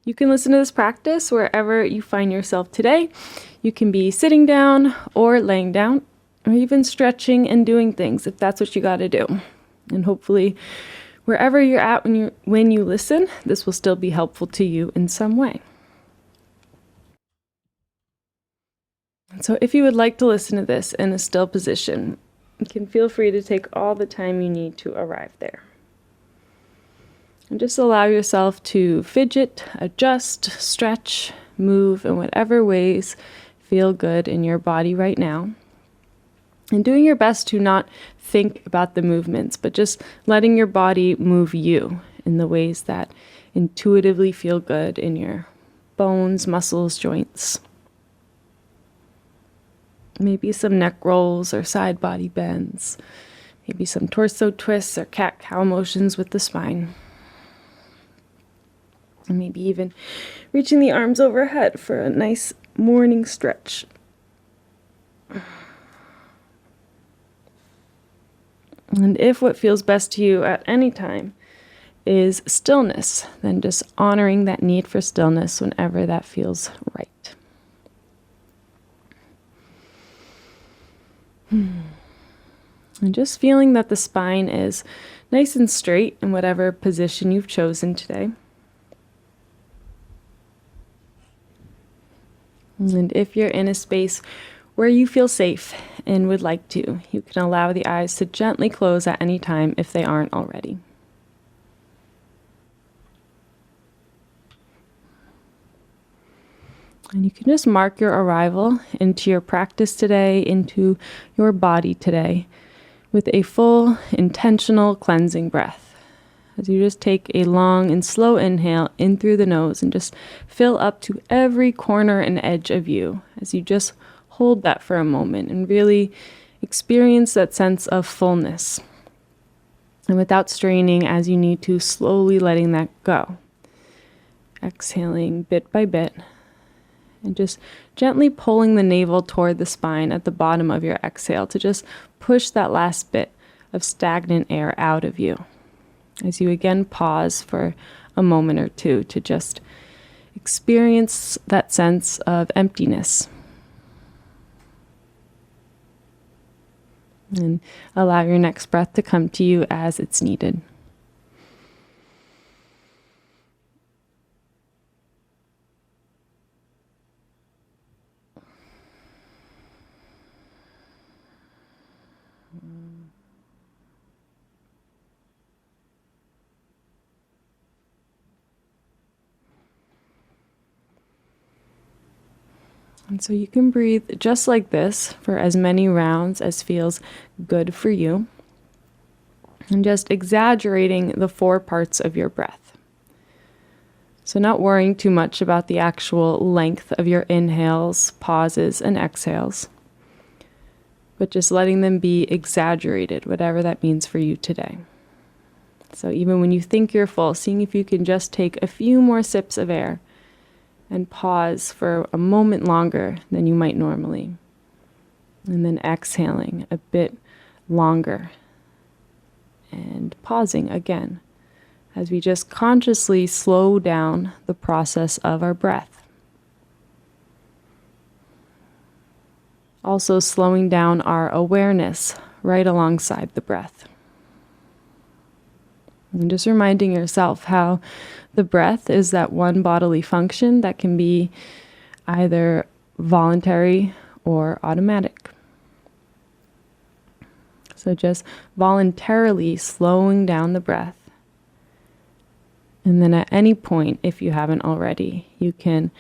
You can listen to this practice wherever you find yourself today. You can be sitting down or laying down, or even stretching and doing things if that's what you got to do. And hopefully, wherever you're at when you listen, this will still be helpful to you in some way. So if you would like to listen to this in a still position, you can feel free to take all the time you need to arrive there. And just allow yourself to fidget, adjust, stretch, move in whatever ways feel good in your body right now. And doing your best to not think about the movements, but just letting your body move you in the ways that intuitively feel good in your bones, muscles, joints. Maybe some neck rolls or side body bends. Maybe some torso twists or cat-cow motions with the spine. And maybe even reaching the arms overhead for a nice morning stretch. And if what feels best to you at any time is stillness, then just honoring that need for stillness whenever that feels right. And just feeling that the spine is nice and straight in whatever position you've chosen today. And if you're in a space where you feel safe and would like to, you can allow the eyes to gently close at any time if they aren't already. And you can just mark your arrival into your practice today, into your body today, with a full, intentional cleansing breath. As you just take a long and slow inhale in through the nose and just fill up to every corner and edge of you, as you just hold that for a moment and really experience that sense of fullness. And without straining, as you need to, slowly letting that go. Exhaling bit by bit. And just gently pulling the navel toward the spine at the bottom of your exhale to just push that last bit of stagnant air out of you. As you again pause for a moment or two to just experience that sense of emptiness. And allow your next breath to come to you as it's needed. And so you can breathe just like this for as many rounds as feels good for you. And just exaggerating the 4 parts of your breath. So not worrying too much about the actual length of your inhales, pauses, and exhales, but just letting them be exaggerated, whatever that means for you today. So even when you think you're full, seeing if you can just take a few more sips of air and pause for a moment longer than you might normally. And then exhaling a bit longer and pausing again as we just consciously slow down the process of our breath. Also slowing down our awareness right alongside the breath. And just reminding yourself how the breath is that one bodily function that can be either voluntary or automatic. So just voluntarily slowing down the breath. And then at any point, if you haven't already, you can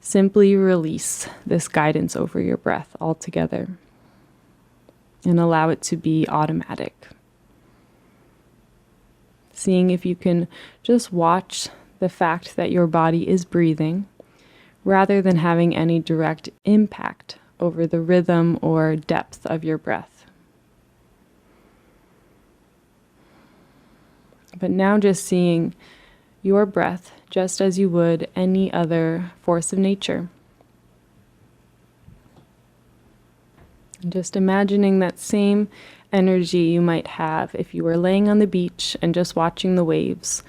simply release this guidance over your breath altogether and allow it to be automatic. Seeing if you can just watch the fact that your body is breathing rather than having any direct impact over the rhythm or depth of your breath. But now just seeing your breath just as you would any other force of nature. And just imagining that same energy you might have if you were laying on the beach and just watching the waves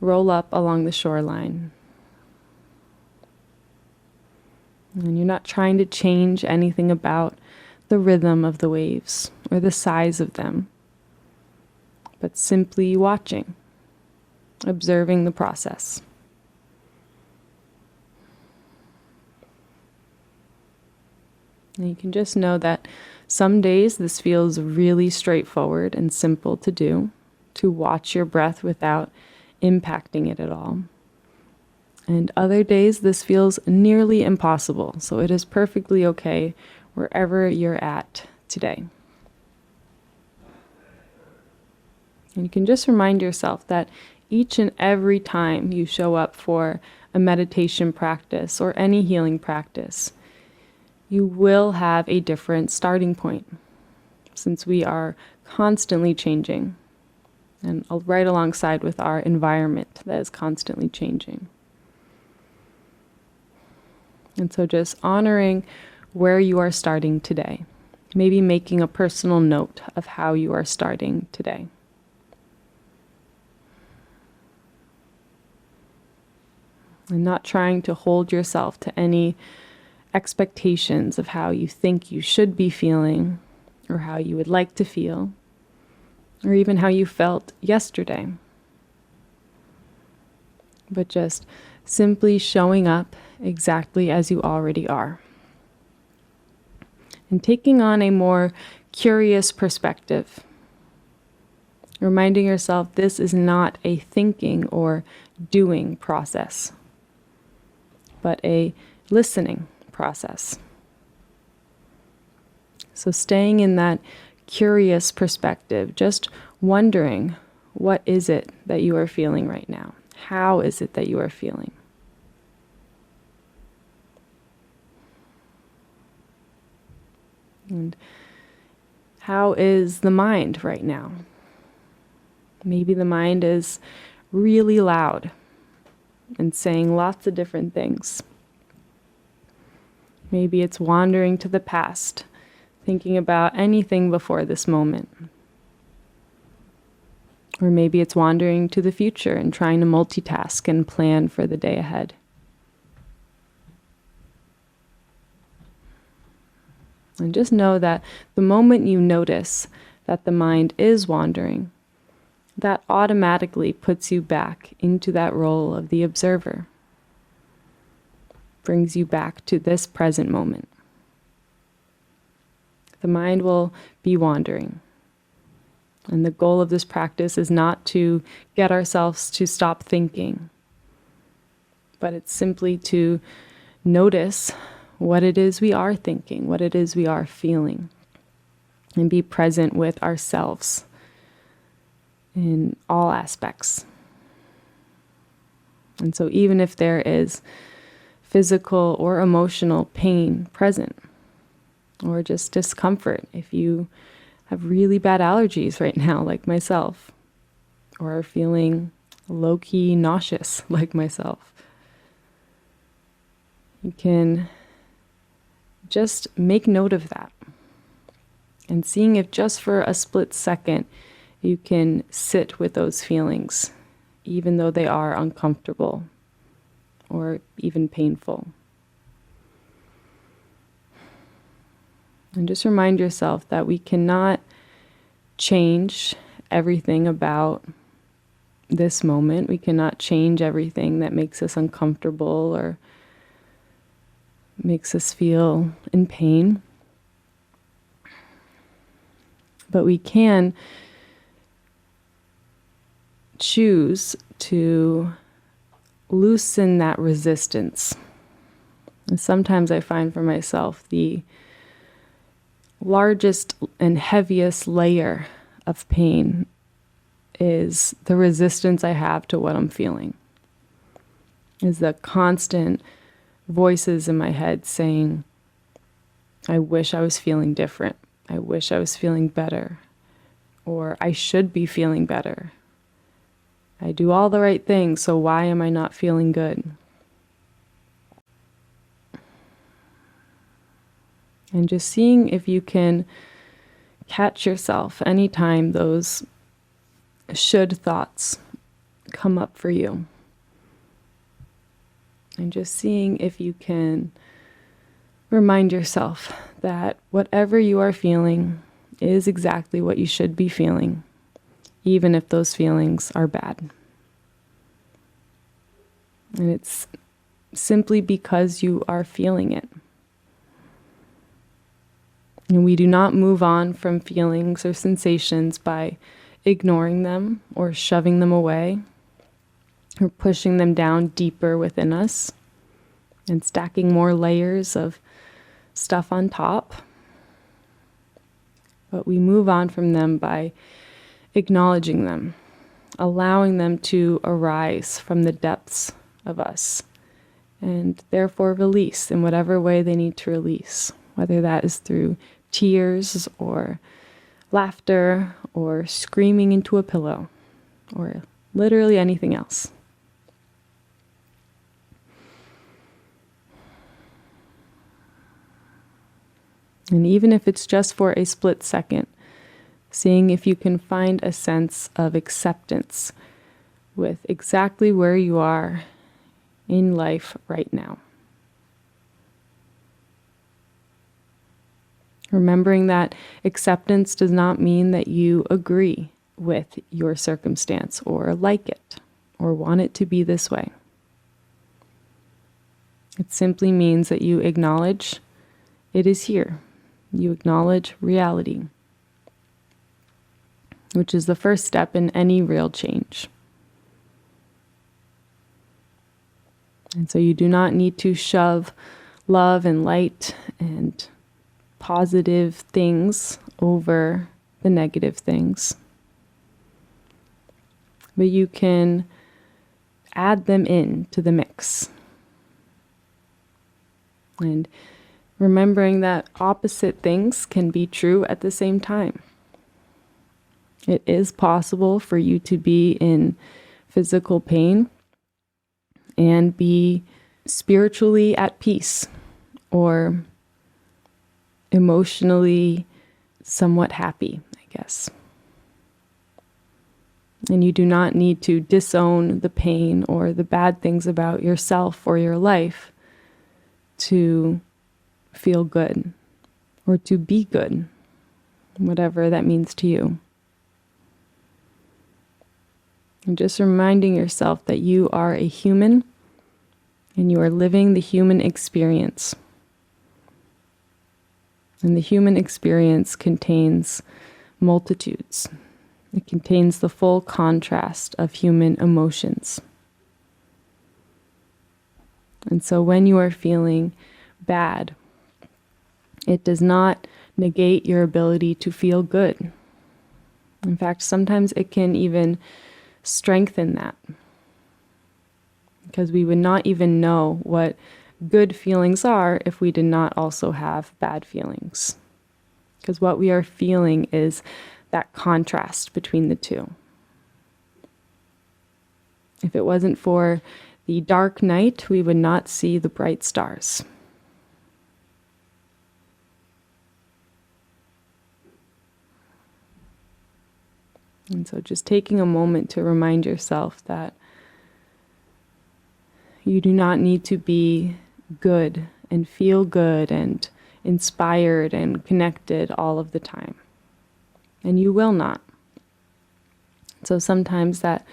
roll up along the shoreline. And you're not trying to change anything about the rhythm of the waves or the size of them, but simply watching, observing the process. And you can just know that some days this feels really straightforward and simple to do, to watch your breath without impacting it at all. And other days this feels nearly impossible, so it is perfectly okay wherever you're at today. And you can just remind yourself that each and every time you show up for a meditation practice or any healing practice, you will have a different starting point, since we are constantly changing, and right alongside with our environment that is constantly changing. And so just honoring where you are starting today, maybe making a personal note of how you are starting today. And not trying to hold yourself to any expectations of how you think you should be feeling, or how you would like to feel, or even how you felt yesterday. But just simply showing up exactly as you already are. And taking on a more curious perspective. Reminding yourself this is not a thinking or doing process, but a listening process. So staying in that curious perspective, just wondering, what is it that you are feeling right now? How is it that you are feeling? And how is the mind right now? Maybe the mind is really loud and saying lots of different things. Maybe it's wandering to the past, thinking about anything before this moment. Or maybe it's wandering to the future and trying to multitask and plan for the day ahead. And just know that the moment you notice that the mind is wandering, that automatically puts you back into that role of the observer. Brings you back to this present moment. The mind will be wandering. And the goal of this practice is not to get ourselves to stop thinking, but it's simply to notice what it is we are thinking, what it is we are feeling, and be present with ourselves in all aspects. And so even if there is physical or emotional pain present, or just discomfort, if you have really bad allergies right now, like myself, or are feeling low-key nauseous, like myself, you can just make note of that, and seeing if just for a split second you can sit with those feelings, even though they are uncomfortable or even painful. And just remind yourself that we cannot change everything about this moment. We cannot change everything that makes us uncomfortable or makes us feel in pain. But we can choose to loosen that resistance. And sometimes I find for myself the largest and heaviest layer of pain is the resistance I have to what I'm feeling. Is the constant voices in my head saying, I wish I was feeling different. I wish I was feeling better. Or I should be feeling better. I do all the right things, so why am I not feeling good? And just seeing if you can catch yourself anytime those should thoughts come up for you. And just seeing if you can remind yourself that whatever you are feeling is exactly what you should be feeling, even if those feelings are bad. And it's simply because you are feeling it. And we do not move on from feelings or sensations by ignoring them or shoving them away or pushing them down deeper within us and stacking more layers of stuff on top. But we move on from them by acknowledging them, allowing them to arise from the depths of us, and therefore release in whatever way they need to release, whether that is through tears or laughter or screaming into a pillow or literally anything else. And even if it's just for a split second, seeing if you can find a sense of acceptance with exactly where you are in life right now. Remembering that acceptance does not mean that you agree with your circumstance or like it or want it to be this way. It simply means that you acknowledge it is here. You acknowledge reality, which is the first step in any real change. And so you do not need to shove love and light and positive things over the negative things. But you can add them in to the mix. And remembering that opposite things can be true at the same time. It is possible for you to be in physical pain and be spiritually at peace or emotionally somewhat happy, I guess. And you do not need to disown the pain or the bad things about yourself or your life to feel good or to be good, whatever that means to you. And just reminding yourself that you are a human and you are living the human experience. And the human experience contains multitudes. It contains the full contrast of human emotions. And so when you are feeling bad, it does not negate your ability to feel good. In fact, sometimes it can even strengthen that. Because we would not even know what good feelings are if we did not also have bad feelings. Because what we are feeling is that contrast between the two. If it wasn't for the dark night, we would not see the bright stars. And so just taking a moment to remind yourself that you do not need to be good and feel good and inspired and connected all of the time. And you will not. So sometimes that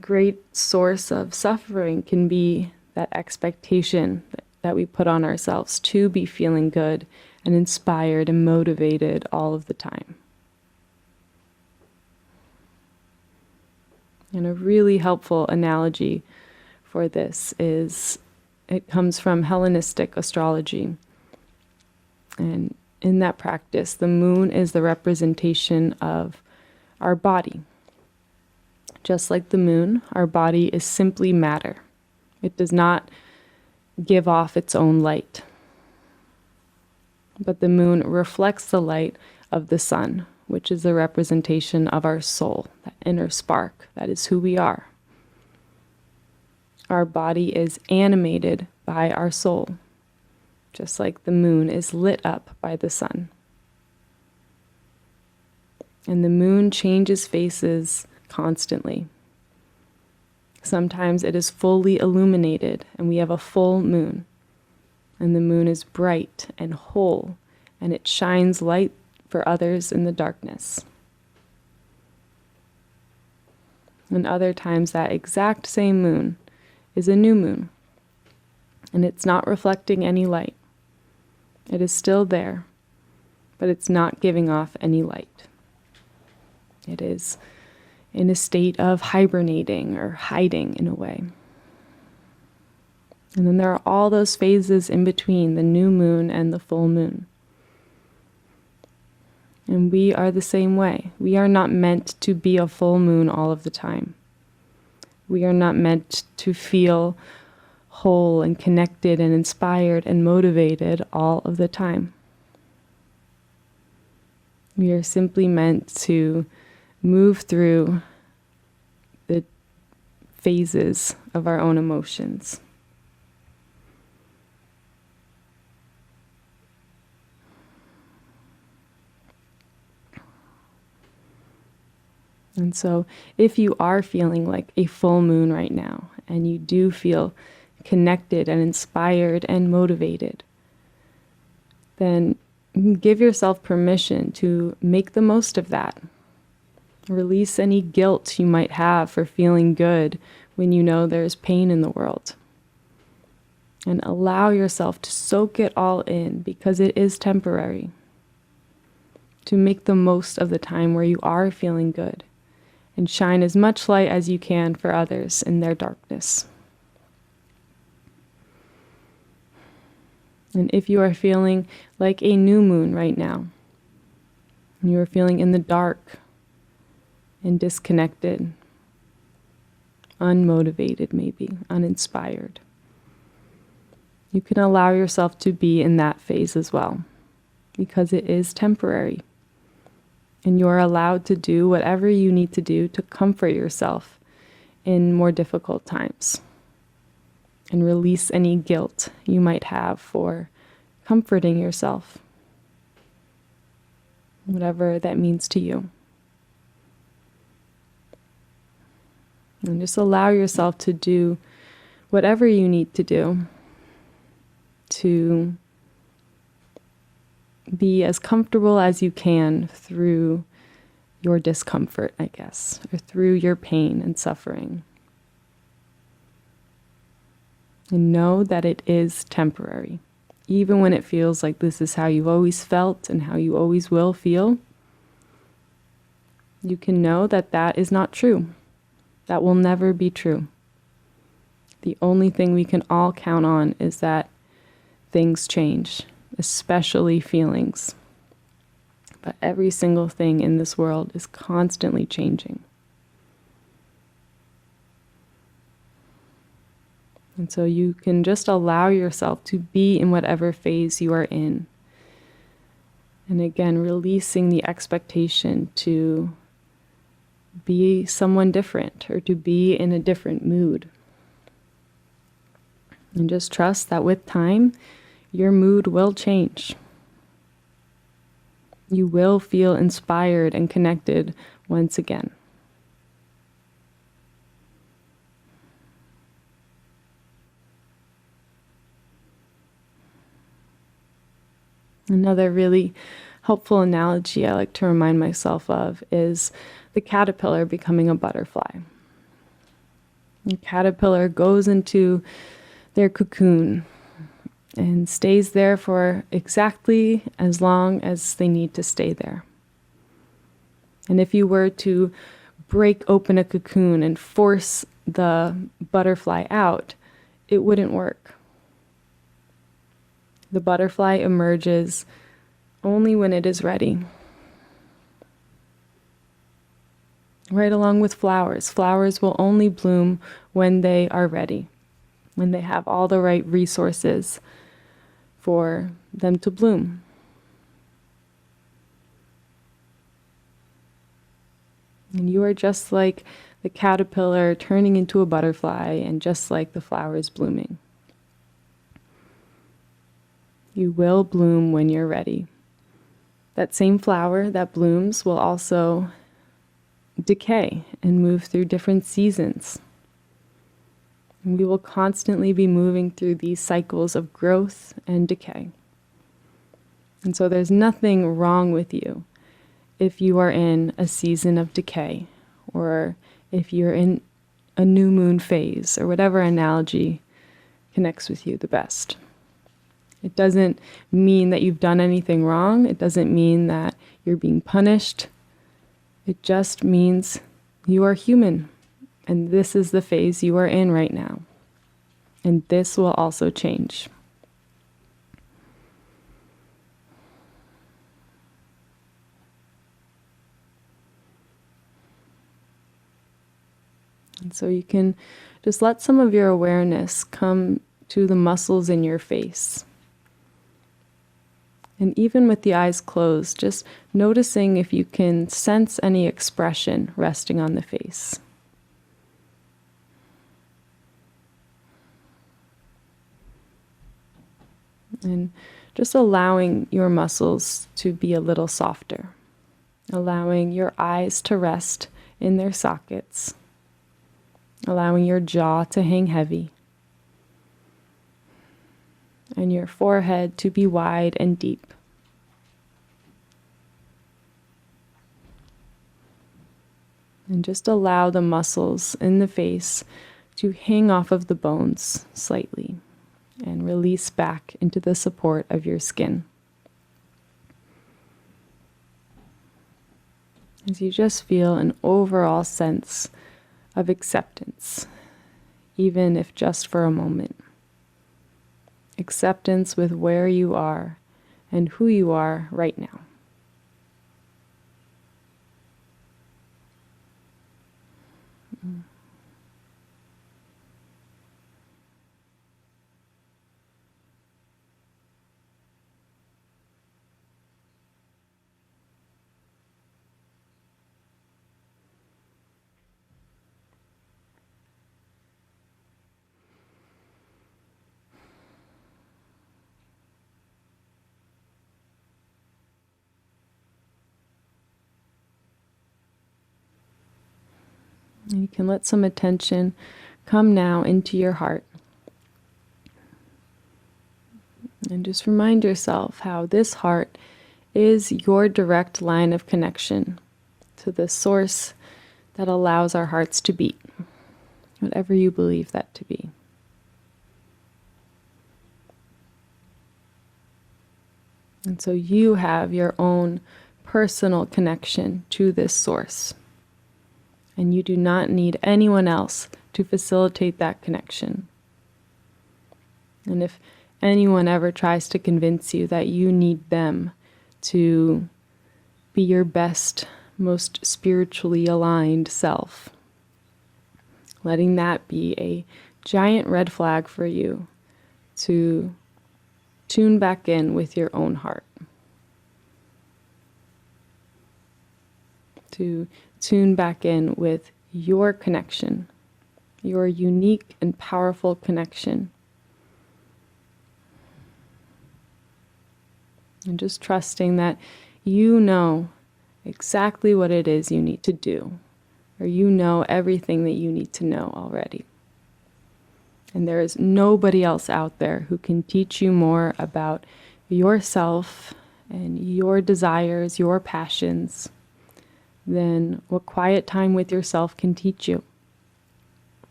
great source of suffering can be that expectation that we put on ourselves to be feeling good and inspired and motivated all of the time. And a really helpful analogy for this is, it comes from Hellenistic Astrology. And in that practice, the moon is the representation of our body. Just like the moon, our body is simply matter. It does not give off its own light. But the moon reflects the light of the sun, which is the representation of our soul, that inner spark, that is who we are. Our body is animated by our soul, just like the moon is lit up by the sun. And the moon changes faces constantly. Sometimes it is fully illuminated and we have a full moon. and the moon is bright and whole, and it shines light for others in the darkness. And other times that exact same moon is a new moon, and it's not reflecting any light. It is still there, but it's not giving off any light. It is in a state of hibernating or hiding in a way. And then there are all those phases in between the new moon and the full moon. And we are the same way. We are not meant to be a full moon all of the time. We are not meant to feel whole and connected and inspired and motivated all of the time. We are simply meant to move through the phases of our own emotions. And so if you are feeling like a full moon right now, and you do feel connected and inspired and motivated, then give yourself permission to make the most of that. Release any guilt you might have for feeling good when you know there's pain in the world. And allow yourself to soak it all in, because it is temporary. To make the most of the time where you are feeling good, and shine as much light as you can for others in their darkness. And if you are feeling like a new moon right now, and you are feeling in the dark and disconnected, unmotivated maybe, uninspired, you can allow yourself to be in that phase as well, because it is temporary. And you are allowed to do whatever you need to do to comfort yourself in more difficult times. And release any guilt you might have for comforting yourself, whatever that means to you. And just allow yourself to do whatever you need to do to be as comfortable as you can through your discomfort, I guess, or through your pain and suffering. And know that it is temporary. Even when it feels like this is how you've always felt and how you always will feel, you can know that that is not true. That will never be true. The only thing we can all count on is that things change, especially feelings. But every single thing in this world is constantly changing. And so you can just allow yourself to be in whatever phase you are in. And again, releasing the expectation to be someone different or to be in a different mood. And just trust that with time, your mood will change. You will feel inspired and connected once again. Another really helpful analogy I like to remind myself of is the caterpillar becoming a butterfly. The caterpillar goes into their cocoon and stays there for exactly as long as they need to stay there. And if you were to break open a cocoon and force the butterfly out, it wouldn't work. The butterfly emerges only when it is ready. Right along with flowers. Flowers will only bloom when they are ready, when they have all the right resources for them to bloom. And you are just like the caterpillar turning into a butterfly, and just like the flowers blooming. You will bloom when you're ready. That same flower that blooms will also decay and move through different seasons. And we will constantly be moving through these cycles of growth and decay. And so there's nothing wrong with you if you are in a season of decay, or if you're in a new moon phase, or whatever analogy connects with you the best. It doesn't mean that you've done anything wrong. It doesn't mean that you're being punished. It just means you are human, and this is the phase you are in right now. And this will also change. And so you can just let some of your awareness come to the muscles in your face. And even with the eyes closed, just noticing if you can sense any expression resting on the face. And just allowing your muscles to be a little softer. Allowing your eyes to rest in their sockets. Allowing your jaw to hang heavy. And your forehead to be wide and deep. And just allow the muscles in the face to hang off of the bones slightly and release back into the support of your skin. As you just feel an overall sense of acceptance, even if just for a moment. Acceptance with where you are and who you are right now. And you can let some attention come now into your heart. And just remind yourself how this heart is your direct line of connection to the source that allows our hearts to beat, whatever you believe that to be. And so you have your own personal connection to this source. And you do not need anyone else to facilitate that connection. And if anyone ever tries to convince you that you need them to be your best, most spiritually aligned self, letting that be a giant red flag for you to tune back in with your own heart. To tune back in with your connection, your unique and powerful connection. And just trusting that you know exactly what it is you need to do, or you know everything that you need to know already. And there is nobody else out there who can teach you more about yourself and your desires, your passions, than what quiet time with yourself can teach you.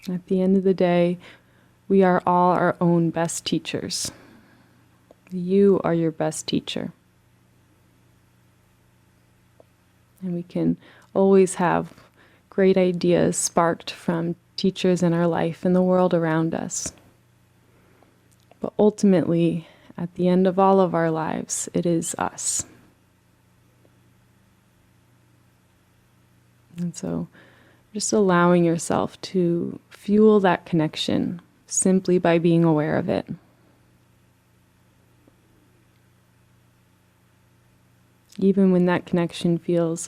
At the end of the day, we are all our own best teachers. You are your best teacher. And we can always have great ideas sparked from teachers in our life and the world around us. But ultimately, at the end of all of our lives, it is us. And so just allowing yourself to fuel that connection simply by being aware of it. Even when that connection feels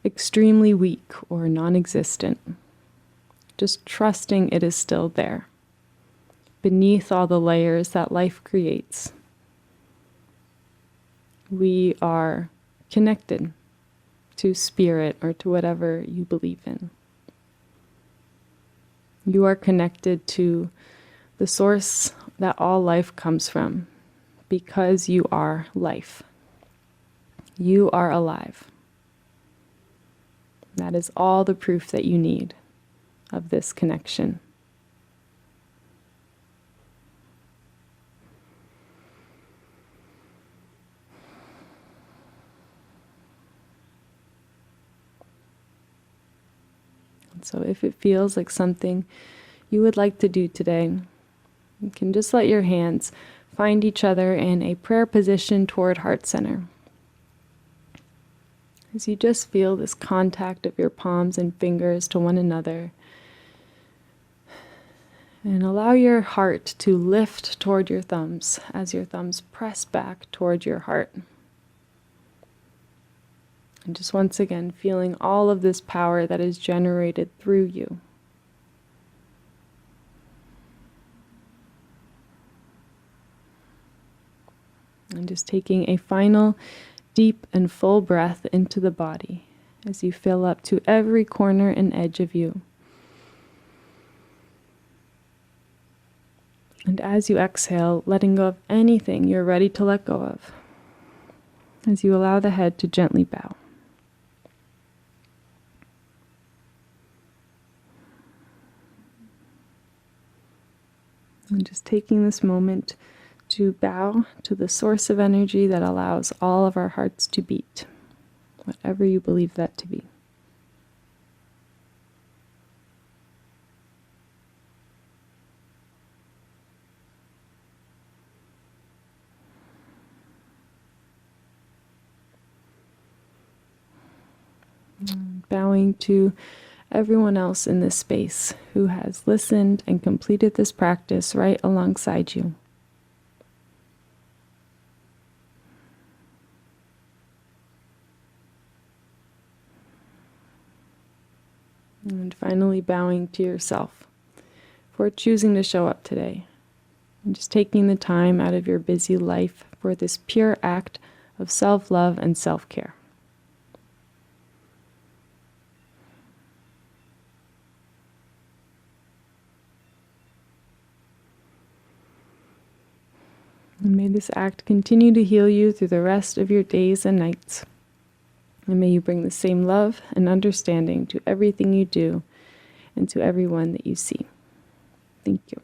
extremely weak or non-existent, just trusting it is still there, beneath all the layers that life creates. We are connected to spirit or to whatever you believe in. You are connected to the source that all life comes from, because you are life. You are alive. That is all the proof that you need of this connection. So if it feels like something you would like to do today, you can just let your hands find each other in a prayer position toward heart center. As you just feel this contact of your palms and fingers to one another, and allow your heart to lift toward your thumbs as your thumbs press back toward your heart. And just once again, feeling all of this power that is generated through you. And just taking a final deep and full breath into the body as you fill up to every corner and edge of you. And as you exhale, letting go of anything you're ready to let go of, as you allow the head to gently bow. And just taking this moment to bow to the source of energy that allows all of our hearts to beat, whatever you believe that to be. Bowing to everyone else in this space who has listened and completed this practice right alongside you. And finally bowing to yourself for choosing to show up today and just taking the time out of your busy life for this pure act of self-love and self-care. And may this act continue to heal you through the rest of your days and nights. And may you bring the same love and understanding to everything you do and to everyone that you see. Thank you.